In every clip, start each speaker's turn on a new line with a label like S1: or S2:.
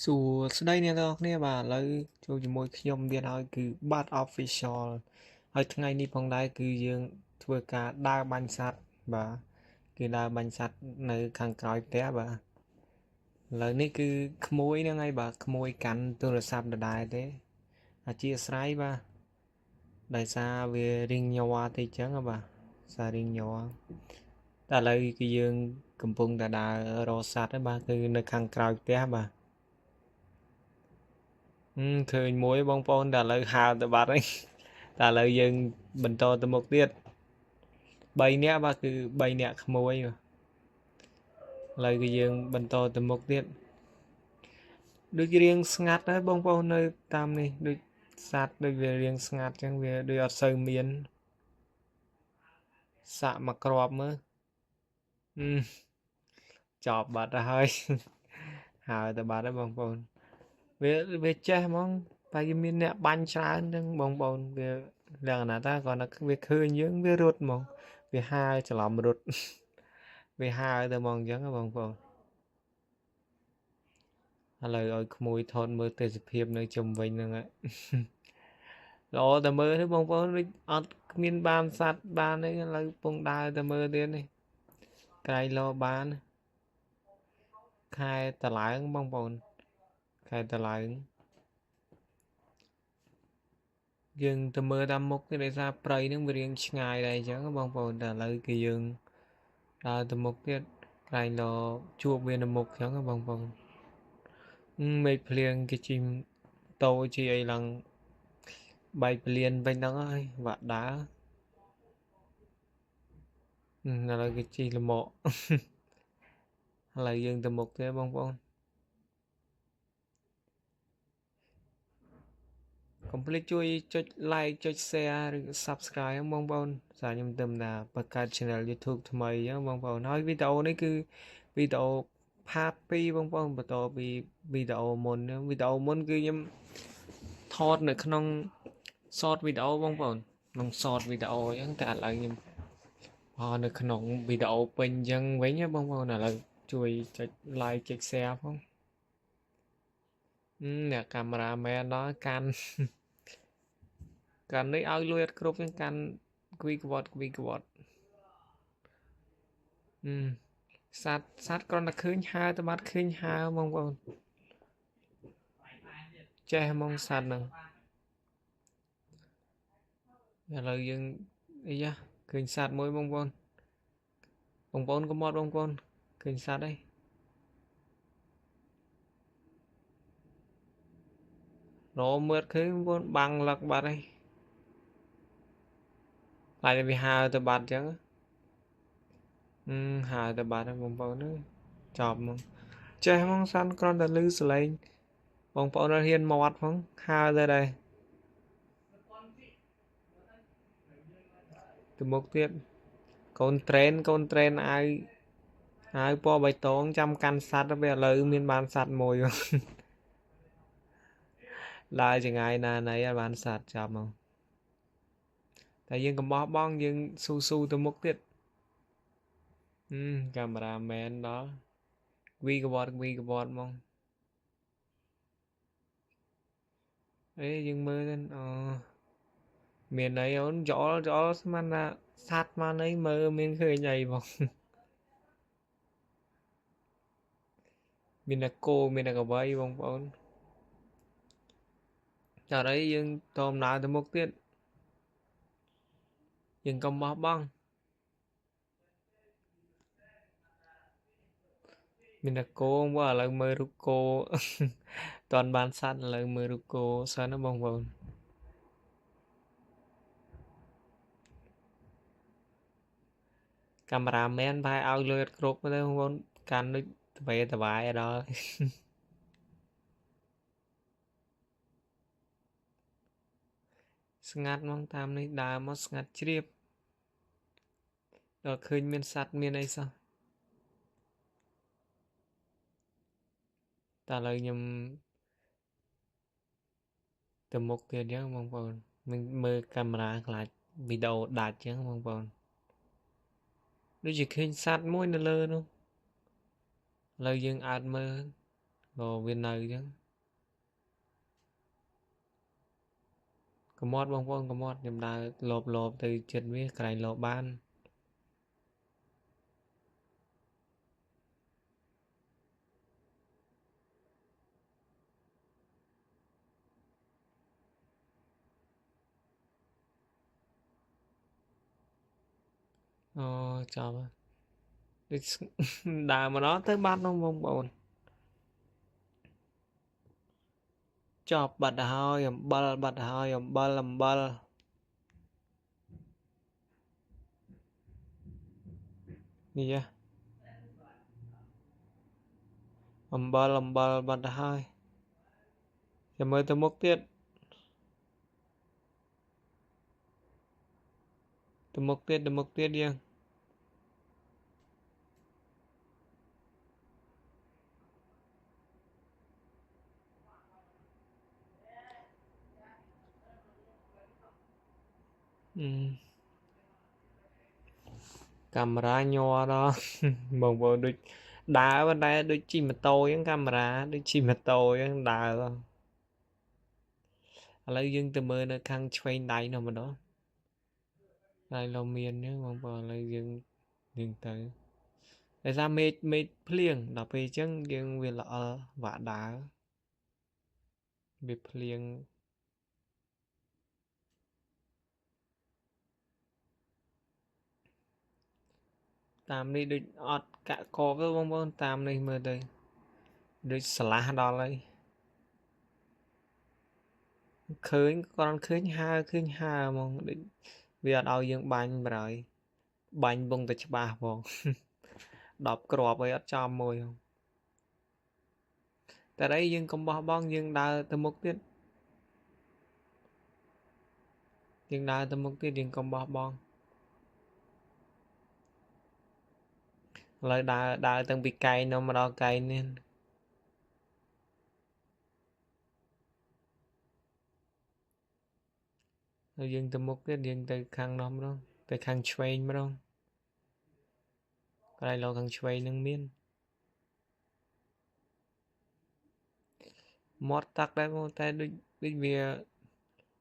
S1: សួស្តីអ្នកនរគ្នាបាទឥឡូវចូលជាមួយខ្ញុំទៀតហើយគឺ Bat Official ហើយថ្ងៃនេះផងដែរគឺយើងធ្វើការដើរបាញ់សត្វបាទគឺដើរបាញ់សត្វនៅខាងក្រោយផ្ទះបាទឥឡូវនេះគឺក្មួយហ្នឹងហើយបាទក្មួយកាន់ទូរស័ព្ទដដែលទេអធិស្ឋានបាទដោយសារវារៀងញ័រតិចចឹងបាទសាររៀងញ័រតែឥឡូវគឺយើងកំពុងតែដើររកសត្វហើយបាទគឺនៅខាងក្រោយផ្ទះបាទឃើញមួយបងប្អូនតែឥឡូវហើរទៅបាត់ហើយតែឥឡូវយើងបន្តទៅមុខទៀត3នាក់បាទគឺ3នាក់ក្មួយឥឡូវគឺយើងបន្តទៅមុខទៀតដូចរៀងស្ងាត់ហើយបងប្អូននៅតាមនេះដូចសัตว์ដូចវារៀងស្ងាត់ចឹងវាដូចអត់សូវមានសាក់មកគ្រាប់មើលចប់បាត់ហើយហើរទៅបាត់ហើយបងប្អូនវាចេះហ្មងតែវាមានអ្នកបាញ់ច្រើនចឹងបងប្អូនវាលក្ខណៈថាគាត់ថាវាឃើញយើងវារត់ហ្មងវាហើរច្រឡំរត់វាហើរទៅហ្មងចឹងបងប្អូនឥឡូវឲ្យក្មួយថតមើលទេសភាពនៅជុំវិញហ្នឹងល្អតែមើលទេបងប្អូនដូចអត់គ្មានបានសัตว์បានអីឥឡូវពងដើរតែមើលទៀតនេះក្រៃលោបានខែតឡើងបងប្អូនខែតឡើងយើងទៅមើលតាមមុខទេដោយសារព្រៃហ្នឹងវារៀងឆ្ងាយដែរអញ្ចឹងបងប្អូនតែឥឡូវគឺយើងដើរទៅមុខទៀតក្រែងលោជួបវានៅមុខអញ្ចឹងបងប្អូនមេឃភ្លៀងគេជីមតូជីអីឡើងបែកពលានវិញហ្នឹងហើយវាក់ដើរឥឡូវគេជីលមកឥឡូវយើងទៅមុខទៀតបងប្អូនកុំភ្លេចជួយចុច like ចុច share ឬ subscribe បងប្អូនសារខ្ញុំទៅណាបង្កើត channel YouTube ថ្មីអញ្ចឹងបងប្អូនហើយវីដេអូនេះគឺវីដេអូ part 2បងប្អូនបន្តពីវីដេអូមុនគឺខ្ញុំថតនៅក្នុង short វីដេអូបងប្អូនក្នុង short វីដេអូអញ្ចឹងតែឥឡូវខ្ញុំនៅក្នុងវីដេអូពេញអញ្ចឹងវិញបងប្អូនឥឡូវជួយចុច like ចុច share ផងអ្នកកាមេរ៉ាមែនដល់កាន់កាន់នេះឲ្យលុយអត់គ្រប់ហ្នឹងកាន់គវីក្វត់សัตว์គ្រាន់តែឃើញហើរទៅបាត់ឃើញហើរបងប្អូនចេះហ្មងសัตว์ហ្នឹងឥឡូវយើងអីយ៉ាឃើញសัตว์មួយបងប្អូនកុំមកបងប្អូនឃើញសัตว์អីរមើលឃើញបងប្អូនបាំងលឹកបាត់ហើយខ្លាចវាហើរទៅបាត់អញ្ចឹងហើរទៅបាត់ហើយបងប្អូនអើយចប់ហ្មងចេះហ្មងសัตว์គ្រាន់តែឮសលេងបងប្អូនអត់ហ៊ានមាត់ផងហើរទៅដែរទៅមុខទៀតកូនត្រេនអាវពណ៌បៃតងចាំកាន់សัตว์ទៅឥឡូវមានបានសัตว์មួយដើរចង្អាយណាណីអត់បានសัตว์ចាប់ហ្មងតែយើងកំបោះបងយើងស៊ូទៅមុខទៀតកាមេរ៉ាមែនដល់វីក្បត់ហ្មងអេយើងមើលទៅមានអីអូនច្អល់ស្មានថាសัตว์មកអីមើលមានឃើញអីបងមានតែគោមានតែកបីបងប្អូនចាអីយើងតដំណើរទៅមុខទៀតយើងកំបោះបងមានតែគោបងឥឡូវមើលរូបគោតន់បានសัตว์ឥឡូវមើលរូបគោសិនណាបងប្អូនកាមេរ៉ាមែនប្រហែលឲ្យលុយអត់គ្រប់ទេបងប្អូនកាន់ដូចតវ៉ាយដល់ស្ងាត់ហ្មងតាមនេះដើរមកស្ងាត់ជ្រាបដល់ឃើញមានសัตว์មានអីសោះតែឥឡូវខ្ញុំទៅមុខទៀតអញ្ចឹងបងប្អូនmìnhមើលកាមេរ៉ាខ្លាចវីដេអូដាច់អញ្ចឹងបងប្អូនដូចជាឃើញសัตว์មួយនៅលើនោះឥឡូវយើងអើតមើល rồi viên này chứ có mót bông bông có mót nhầm đá lộp lộp từ chân với cái lộp ban chào đá mà nó tới bắt không bông bồn chọc bật hơi bật hơi làm bal gì vậy làm bal bật hơi giờ mới tới mốc tiết từ mốc tiết đi camera nhỏ đó bông bồn đôi đá bên đây đôi chi mà tôi camera đôi chi mà tôi đá đó lấy dân từ mơ nó khăn train đáy nào mà đó đây là miền nhé bông bồn lấy dân tới để ra mê pliêng đọc về chân dân vì là vả đá bị pliêng tam đi đôi ọt cả có với bông bông tam này mơ đây đôi xả đó lấy khơi con khơi ha mong định vì ở đâu dân bánh rồi bánh bông tới ba vòng đọc crop với ở trong môi không tại đấy dân không bỏ bong dân đào từ một tiết dân đào từ một tiết dân không bỏ bong lời đào từng bị cay nó mà đào cay nên rồi dân từ một tiết dân từ khăn nó đó từ khăn train mà đâu cái này là khăn train nâng miên mót tắc đấy mà ta đích vì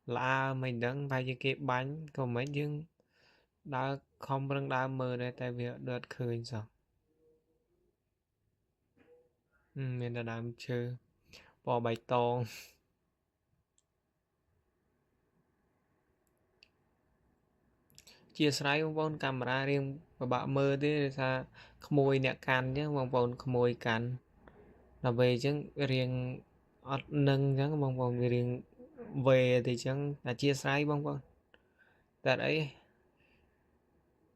S1: là mình đang phải cho kịp bánh còn mấy dân đã không đang đào mơ đây tại vì đợt khơi sao mình đã làm chơi bỏ bài tông chia sẻ bông bông camera riêng và bạn mơ thế là không môi nè can chứ bông bông không môi can là về chứ riêng nâng chứ bông bông riêng về thì chẳng là chia sẻ bông bông tại đấy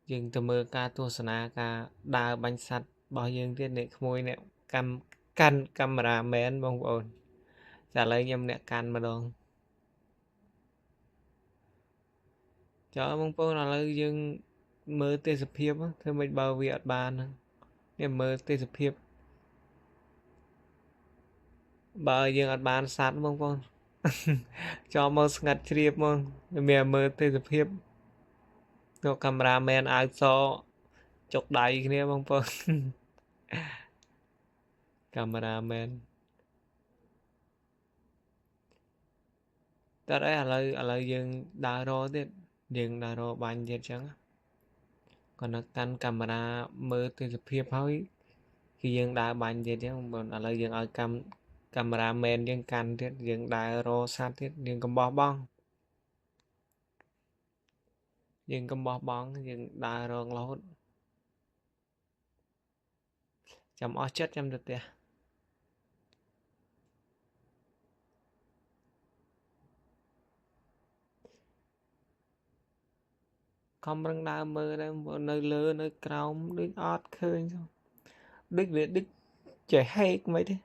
S1: dừng từ mơ ca tu sna ca đa bánh sạch bao nhiêu thế này không môi nè can camera men bông bông trả lời nhầm nè can mà đâu cho bông bông là lời dừng mơ tê sập hiếp á thôi mình bảo việc bàn nè mơ tê sập hiếp bà dương ở bàn sát bông bông cho mơ ngặt triếp mong mẹ mơ tê sập hiếp nó cameraman ai so chọc đáy kia bông bông cameraman ta đấy là lời dương đá rô thế dương đá rô bánh chết chẳng còn nó căn camera mơ tê sập hiếp hơi khi dương đá bánh chết chẳng là lời dương ở cameraman dương căn thế dương đá rô sát thế dương cầm bó bong dương cầm bó bong dương đá rô lốt chăm ó chất chăm được tìa không răng đá mơ đây nơi lơ nơi còng đứt ót khơi xong đứt về đứt trẻ hay mấy thế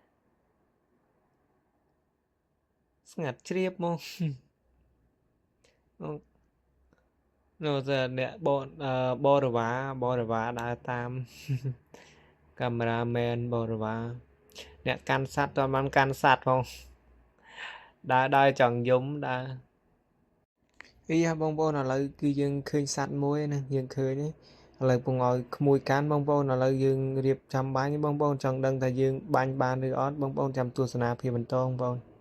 S1: ngặt triếp mong nó giờ nè bo rồi vá đã tam cameraman bo rồi vá nè can sát toàn mang can sát không đã đai chọn giống đã ý bông bông là lấy cứ dân khơi sát muối nè dân khơi đấy ឥឡូវពងឲ្យក្មួយកានបងប្អូនឥឡូវយើងរៀបចំបាញ់បងប្អូនចង់ដឹងថាយើងបាញ់បានឬអត់បងប្អូនចាំទស្សនាភាពបន្តបងប្អូន